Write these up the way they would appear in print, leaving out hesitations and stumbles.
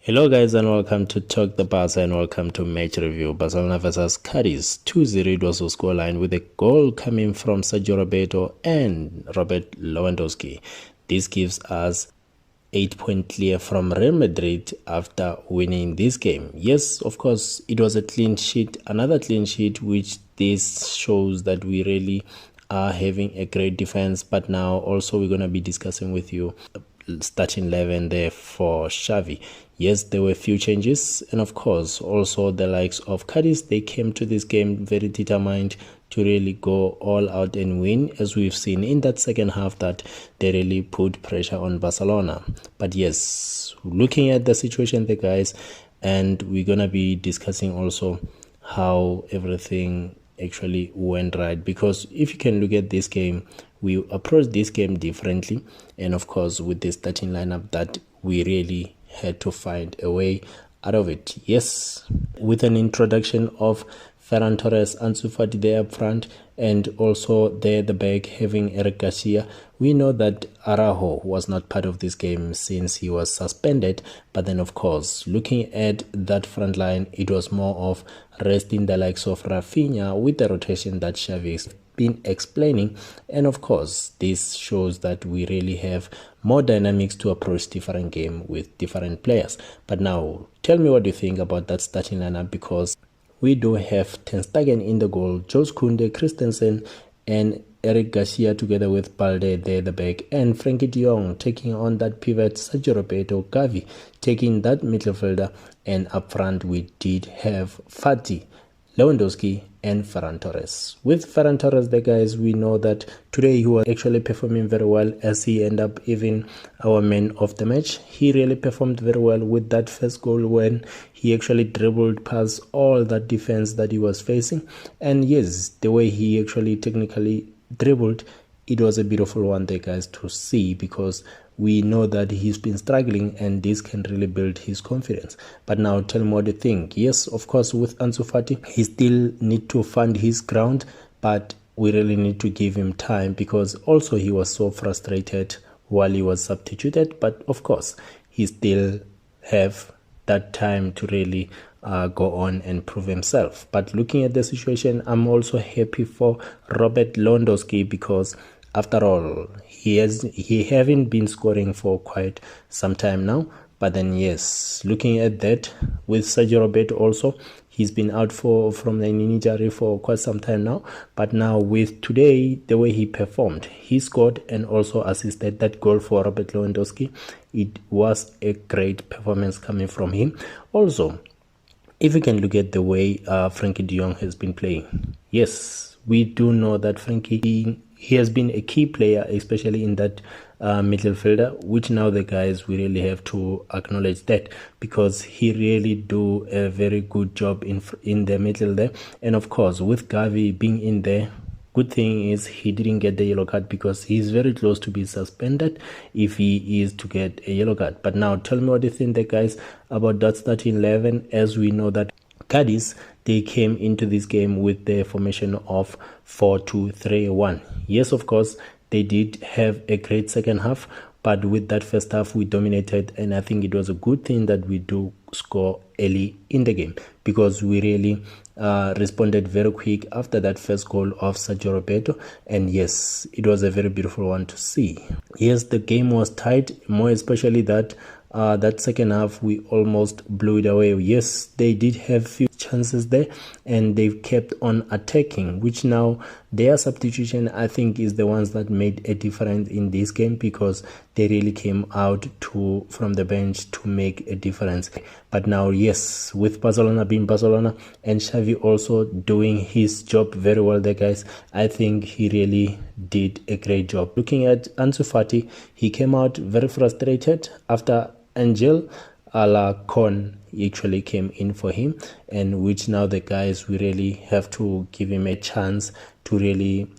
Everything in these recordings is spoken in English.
Hello guys and welcome to Talk the Barca and welcome to match review. Barcelona versus Cadiz 2-0 it was the scoreline with a goal coming from Sergio Roberto and Robert Lewandowski. This gives us 8-point clear from Real Madrid after winning this game. Yes, of course, it was a clean sheet, another clean sheet, which this shows that we really are having a great defense. But now also we're going to be discussing with you starting 11 there for Xavi. Yes, there were a few changes, and of course also the likes of Cadiz, they came to this game very determined to really go all out and win, as we've seen in that second half that they really put pressure on Barcelona. But yes, looking at the situation there guys, and we're gonna be discussing also how everything actually went right, because if you can look at this game, we approached this game differently, and of course with the starting lineup that we really had to find a way out of it. Yes, with an introduction of Ferran Torres, Ansu fati there up front, and also there at the back having Eric Garcia. We know that Araujo was not part of this game since he was suspended, but then of course looking at that front line, it was more of resting the likes of Rafinha with the rotation that Xavi been explaining, and of course this shows that we really have more dynamics to approach different game with different players. But now tell me what you think about that starting lineup, because we do have Ter Stegen in the goal, Jules Koundé, Christensen and Eric Garcia together with Balde there at the back, and Frenkie de Jong taking on that pivot, Sergio Roberto, Xavi taking that midfielder, and up front we did have Fati, Lewandowski and Ferran Torres. With Ferran Torres, the guys, we know that today he was actually performing very well, as he ended up even our man of the match. He really performed very well with that first goal when he actually dribbled past all that defense that he was facing. And yes, the way he actually technically dribbled, it was a beautiful one there guys to see, because we know that he's been struggling and this can really build his confidence. But now tell me what you think. Yes, of course with Ansu Fati, he still need to find his ground, but we really need to give him time, because also he was so frustrated while he was substituted. But of course he still have that time to really go on and prove himself. But looking at the situation, I'm also happy for Robert Lewandowski, because after all, he haven't been scoring for quite some time now. But then yes, looking at that with Sergio Roberto also, he's been out from the injury for quite some time now. But now with today, the way he performed, he scored and also assisted that goal for Robert Lewandowski. It was a great performance coming from him. Also, if you can look at the way Frenkie de Jong has been playing, yes, we do know that Frenkie, he has been a key player, especially in that midfielder, which now the guys, we really have to acknowledge that, because he really do a very good job in the middle there. And of course with Xavi being in there, good thing is he didn't get the yellow card, because he's very close to be suspended if he is to get a yellow card. But now tell me what you think the guys about that starting 11, as we know that Cadiz, they came into this game with the formation of 4-2-3-1. Yes, of course, they did have a great second half, but with that first half, we dominated, and I think it was a good thing that we do score early in the game, because we really responded very quick after that first goal of Sergio Roberto. And yes, it was a very beautiful one to see. Yes, the game was tight, more especially that that second half we almost blew it away. Yes, they did have few chances there and they kept on attacking, which now their substitution I think is the ones that made a difference in this game, because they really came out from the bench to make a difference. But now yes, with Barcelona being Barcelona and Xavi also doing his job very well there guys, I think he really did a great job. Looking at Ansu Fati, he came out very frustrated after Angel Alacon actually came in for him, and which now the guys, we really have to give him a chance to really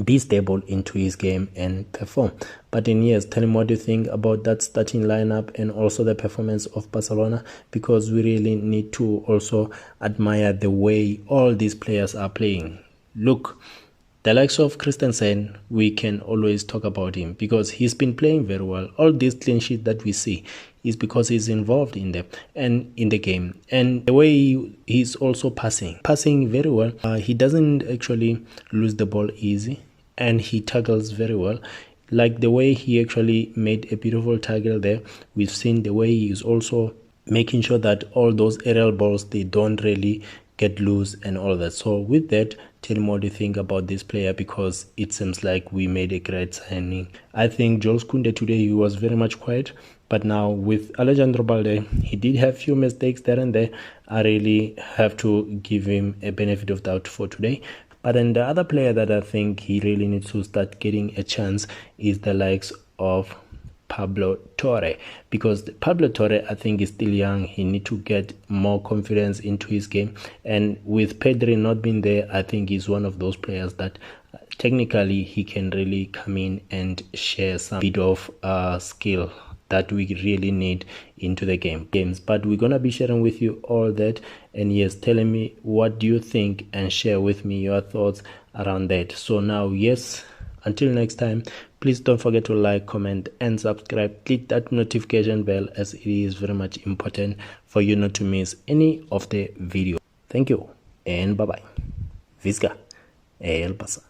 be stable into his game and perform. But in years, tell me what you think about that starting lineup and also the performance of Barcelona, because we really need to also admire the way all these players are playing. Look, the likes of Christensen, we can always talk about him because he's been playing very well. All these clean sheets that we see, is because he's involved in the game, and the way he's also passing very well. He doesn't actually lose the ball easy, and he tackles very well. Like the way he actually made a beautiful tackle there. We've seen the way he is also making sure that all those aerial balls, they don't really get loose and all that. So with that, tell me what you think about this player, because it seems like we made a great signing. I think Jules Koundé today, he was very much quiet, but now with Alejandro Balde, he did have few mistakes there and there. I really have to give him a benefit of doubt for today. But then the other player that I think he really needs to start getting a chance is the likes of Pablo Torre, because Pablo Torre, I think, is still young. He needs to get more confidence into his game, and with Pedri not being there, I think he's one of those players that technically he can really come in and share some bit of skill that we really need into the games. But we're gonna be sharing with you all that, and yes, telling me what do you think and share with me your thoughts around that. So now, yes, until next time, please don't forget to like, comment and subscribe. Click that notification bell, as it is very much important for you not to miss any of the videos. Thank you and bye bye. Visca el pasa.